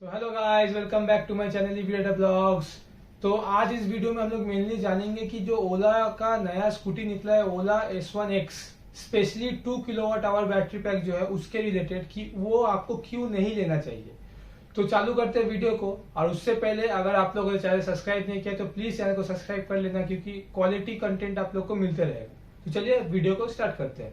तो hello guys, welcome back to my channel ईवीरेटर vlogs. तो आज इस वीडियो में हम लोग मेनली जानेंगे कि जो ओला का नया स्कूटी निकला है ओला S1X, specially 2 kilowatt hour battery pack जो है उसके रिलेटेड कि वो आपको क्यों नहीं लेना चाहिए। तो चालू करते हैं वीडियो को। और उससे पहले अगर आप लोगों ने चैनल सब्सक्राइब नहीं किया तो प्लीज चैनल को सब्सक्राइब कर लेना, क्योंकि क्वालिटी कंटेंट आप लोग को मिलते रहेगा। तो चलिए वीडियो को स्टार्ट करते हैं।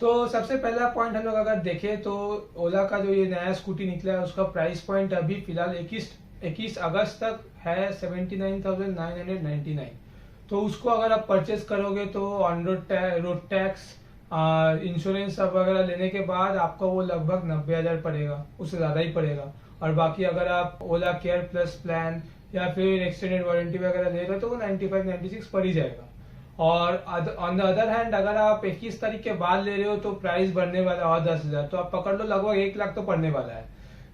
तो सबसे पहला पॉइंट हम लोग अगर देखें तो ओला का जो ये नया स्कूटी निकला है उसका प्राइस पॉइंट अभी फिलहाल 21 अगस्त तक है 79,999। तो उसको अगर आप परचेज करोगे तो ऑन रोड टैक्स, इंश्योरेंस सब वगैरह लेने के बाद आपका वो लगभग 90,000 पड़ेगा, उससे ज़्यादा ही पड़ेगा। और बाकी अगर आप ओला केयर प्लस प्लान या फिर एक्सटेंडेड वारंटी वगैरह ले रहे हो तो वो 95-96 पड़ ही जाएगा। और ऑन द अदर हैंड अगर आप 21 तारीख के बाद ले रहे हो तो प्राइस बढ़ने वाला है और 10,000, तो आप पकड़ लो लगभग 1 लाख तो पड़ने वाला है।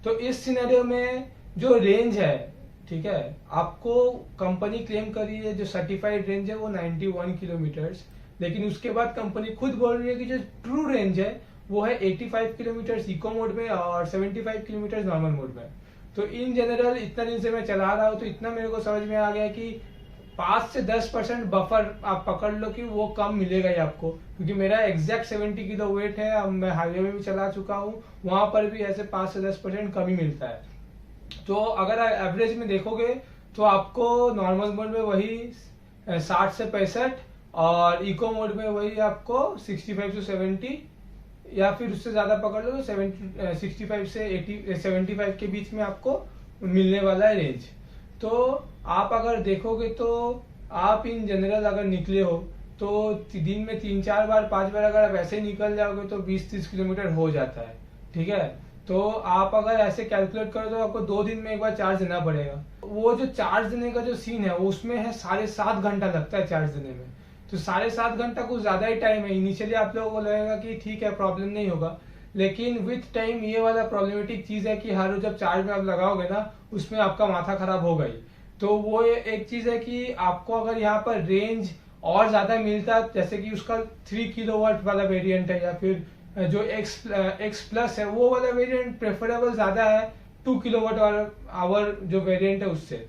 तो इस सिनेरियो में जो रेंज है, ठीक है, आपको कंपनी क्लेम कर रही है जो सर्टिफाइड रेंज है वो 91 किलोमीटर्स, लेकिन उसके बाद कंपनी खुद बोल रही है कि जो ट्रू रेंज है वो है 85 किलोमीटर इको मोड में और 75 किलोमीटर नॉर्मल मोड में। तो इन जनरल इतना दिन से मैं चला रहा हूँ तो इतना मेरे को समझ में आ गया कि 5 से 10% बफर आप पकड़ लो कि वो कम मिलेगा ही आपको, क्योंकि मेरा एग्जैक्ट 70 किलो वेट है। अब मैं हाईवे में भी चला चुका हूँ, वहां पर भी ऐसे 5 से 10% कम ही मिलता है। तो अगर एवरेज में देखोगे तो आपको नॉर्मल मोड में वही 60 से 65 और इको मोड में वही आपको 65 से 70 या फिर उससे ज्यादा पकड़ लो तो 65 से 75 के बीच में आपको मिलने वाला है रेंज। तो आप अगर देखोगे तो आप इन जनरल अगर निकले हो तो दिन में 3-4 बार 5 बार अगर आप ऐसे निकल जाओगे तो 20-30 किलोमीटर हो जाता है, ठीक है। तो आप अगर ऐसे कैलकुलेट करो तो आपको 2 दिन में एक बार चार्ज देना पड़ेगा। वो जो चार्ज देने का जो सीन है उसमें है 7.5 घंटा लगता है चार्ज देने में। तो 7.5 घंटा कुछ ज्यादा ही टाइम है। इनिशियली आप लोगों को लगेगा कि ठीक है प्रॉब्लम नहीं होगा, लेकिन विथ टाइम ये वाला प्रॉब्लमेटिक चीज है कि हर रोज जब चार्ज में आप लगाओगे ना उसमें आपका माथा खराब होगा ही। तो वो एक चीज है कि आपको अगर यहाँ पर रेंज और ज्यादा मिलता, जैसे कि उसका 3 किलोवाट वाला वेरिएंट है या फिर जो एक्स प्लस है वो वाला वेरिएंट प्रेफरेबल ज्यादा है 2 किलोवाट आवर जो वेरिएंट है उससे।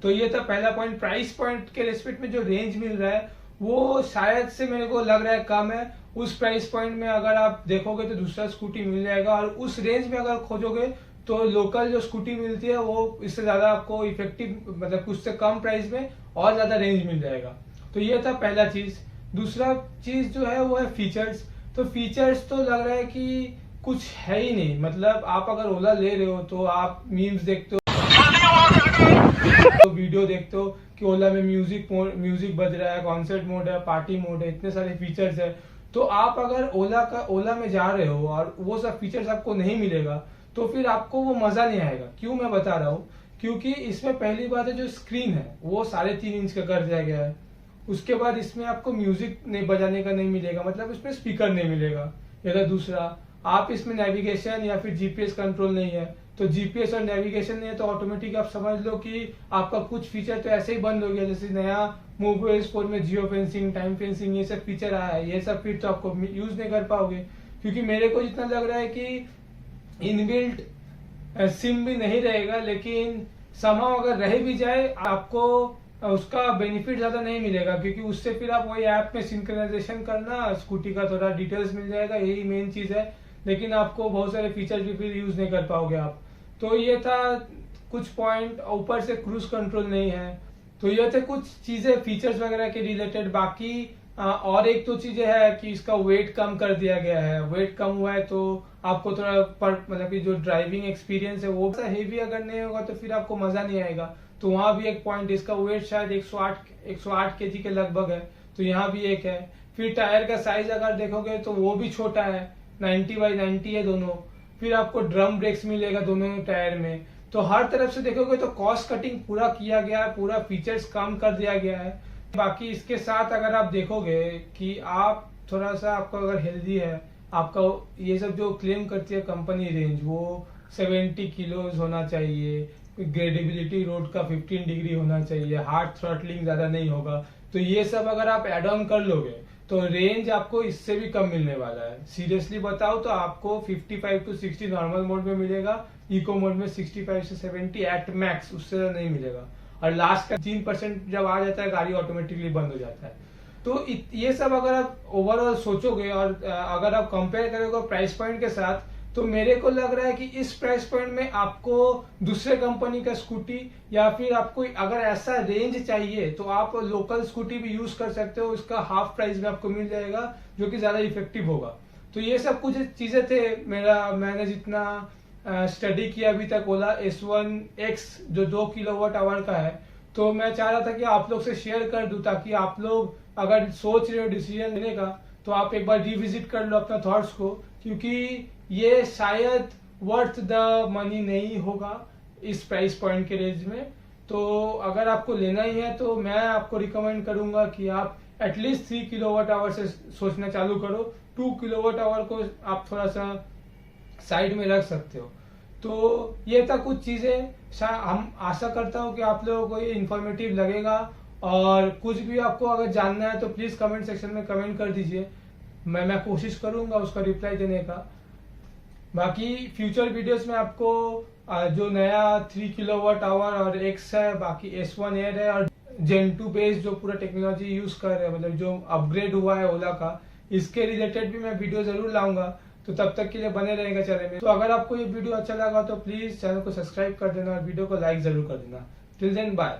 तो ये था पहला पॉइंट। प्राइस पॉइंट के रेस्पेक्ट में जो रेंज मिल रहा है वो शायद से मेरे को लग रहा है कम है। उस प्राइस पॉइंट में अगर आप देखोगे तो दूसरा स्कूटी मिल जाएगा, और उस रेंज में अगर खोजोगे तो लोकल जो स्कूटी मिलती है वो इससे ज्यादा आपको इफेक्टिव, मतलब कुछ से कम प्राइस में और ज्यादा रेंज मिल जाएगा। तो ये था पहला चीज। दूसरा चीज जो है वो है फीचर्स। तो फीचर्स तो लग रहा है कि कुछ है ही नहीं। मतलब आप अगर ओला ले रहे हो तो आप मीम्स देखते हो, तो वीडियो देखते हो कि ओला में म्यूजिक बज रहा है, कॉन्सर्ट मोड है, पार्टी मोड है, इतने सारे फीचर्स है। तो आप अगर ओला में जा रहे हो और वो सब फीचर्स आपको नहीं मिलेगा तो फिर आपको वो मजा नहीं आएगा। क्यों मैं बता रहा हूँ, क्योंकि इसमें पहली बात है जो स्क्रीन है वो 3.5 इंच का कर दिया गया है। उसके बाद इसमें आपको म्यूजिक नहीं बजाने का नहीं मिलेगा, मतलब इसमें स्पीकर नहीं मिलेगा। या तो दूसरा, आप इसमें नेविगेशन या फिर जीपीएस कंट्रोल नहीं है। तो जीपीएस और नेविगेशन नहीं है तो ऑटोमेटिक आप समझ लो कि आपका कुछ फीचर तो ऐसे ही बंद हो गया। जैसे नया मूवओएस 4 में जियो फेंसिंग, टाइम फेंसिंग, ये सब फीचर आया है, ये सब फिर तो आपको यूज नहीं कर पाओगे। क्योंकि मेरे को जितना लग रहा है कि इनबिल्ट सिम भी नहीं रहेगा, लेकिन समहाउ अगर रह भी जाए आपको उसका बेनिफिट ज्यादा नहीं मिलेगा, क्योंकि उससे फिर आप वही ऐप में सिंक्रोनाइजेशन करना, स्कूटी का थोड़ा डिटेल्स मिल जाएगा, यही मेन चीज है। लेकिन आपको बहुत सारे फीचर्स भी फिर यूज नहीं कर पाओगे आप। तो ये था कुछ पॉइंट। ऊपर से क्रूज कंट्रोल नहीं है। तो ये थे कुछ चीजें फीचर्स वगैरह के रिलेटेड। बाकी और एक तो चीजें है कि इसका वेट कम कर दिया गया है। वेट कम हुआ है तो आपको थोड़ा मतलब कि जो ड्राइविंग एक्सपीरियंस है वो हेवी अगर नहीं होगा तो फिर आपको मजा नहीं आएगा। तो वहां भी एक पॉइंट, इसका वेट शायद 108 केजी के लगभग है, तो यहाँ भी एक है। फिर टायर का साइज अगर देखोगे तो वो भी छोटा है, 90x90 है दोनों। फिर आपको ड्रम ब्रेक्स मिलेगा दोनों टायर में। तो हर तरफ से देखोगे तो कॉस्ट कटिंग पूरा किया गया है, पूरा फीचर्स कम कर दिया गया है। बाकी इसके साथ अगर आप देखोगे कि आप थोड़ा सा, आपका अगर हेल्दी है, आपका ये सब जो क्लेम करती है कंपनी रेंज वो 70 किलोज होना चाहिए, ग्रेडेबिलिटी रोड का 15 डिग्री होना चाहिए, हार्ड थ्रॉटलिंग ज्यादा नहीं होगा, तो ये सब अगर आप एड ऑन कर लोगे तो रेंज आपको इससे भी कम मिलने वाला है। सीरियसली बताओ तो आपको 55 to 60 नॉर्मल मोड में मिलेगा, इको मोड में 65 से 70 एट मैक्स, उससे ज्यादा नहीं मिलेगा। और लास्ट का 3% जब आ जाता है गाड़ी ऑटोमेटिकली बंद हो जाता है। तो ये सब अगर आप ओवरऑल सोचोगे और अगर आप कंपेयर करोगे प्राइस पॉइंट के साथ, तो मेरे को लग रहा है कि इस प्राइस पॉइंट में आपको दूसरे कंपनी का स्कूटी, या फिर आपको अगर ऐसा रेंज चाहिए तो आप लोकल स्कूटी भी यूज कर सकते हो, इसका हाफ प्राइस में आपको मिल जाएगा, जो कि ज्यादा इफेक्टिव होगा। तो ये सब कुछ चीजें थे मैंने जितना स्टडी किया अभी तक ओला S1X जो 2 किलोवाट आवर का है। तो मैं चाह रहा था कि आप लोग से शेयर कर दूं, ताकि आप लोग अगर सोच रहे हो डिसीजन लेने का, तो आप एक बार रिविजिट कर लो अपना थॉट्स को, क्योंकि ये शायद वर्थ द मनी नहीं होगा इस प्राइस पॉइंट के रेंज में। तो अगर आपको लेना ही है तो मैं आपको रिकमेंड करूंगा कि आप एटलीस्ट 3 किलोवाट आवर से सोचना चालू करो। 2 किलोवाट आवर को आप थोड़ा सा साइड में रख सकते हो। तो ये था कुछ चीजें, हम आशा करता हूँ कि आप लोगों को ये इन्फॉर्मेटिव लगेगा। और कुछ भी आपको अगर जानना है तो प्लीज कमेंट सेक्शन में कमेंट कर दीजिए, मैं कोशिश करूंगा उसका रिप्लाई देने का। बाकी फ्यूचर वीडियोस में आपको जो नया 3 किलोवाट आवर और एक्स है, बाकी S1 एयर है, और Gen 2 बेस्ड जो पूरा टेक्नोलॉजी यूज कर रहे हैं, मतलब जो अपग्रेड हुआ है ओला का, इसके रिलेटेड भी मैं वीडियो जरूर लाऊंगा। तो तब तक के लिए बने रहेगा चैनल में। तो अगर आपको ये वीडियो अच्छा लगा तो प्लीज चैनल को सब्सक्राइब कर देना और वीडियो को लाइक जरूर कर देना। Till then bye.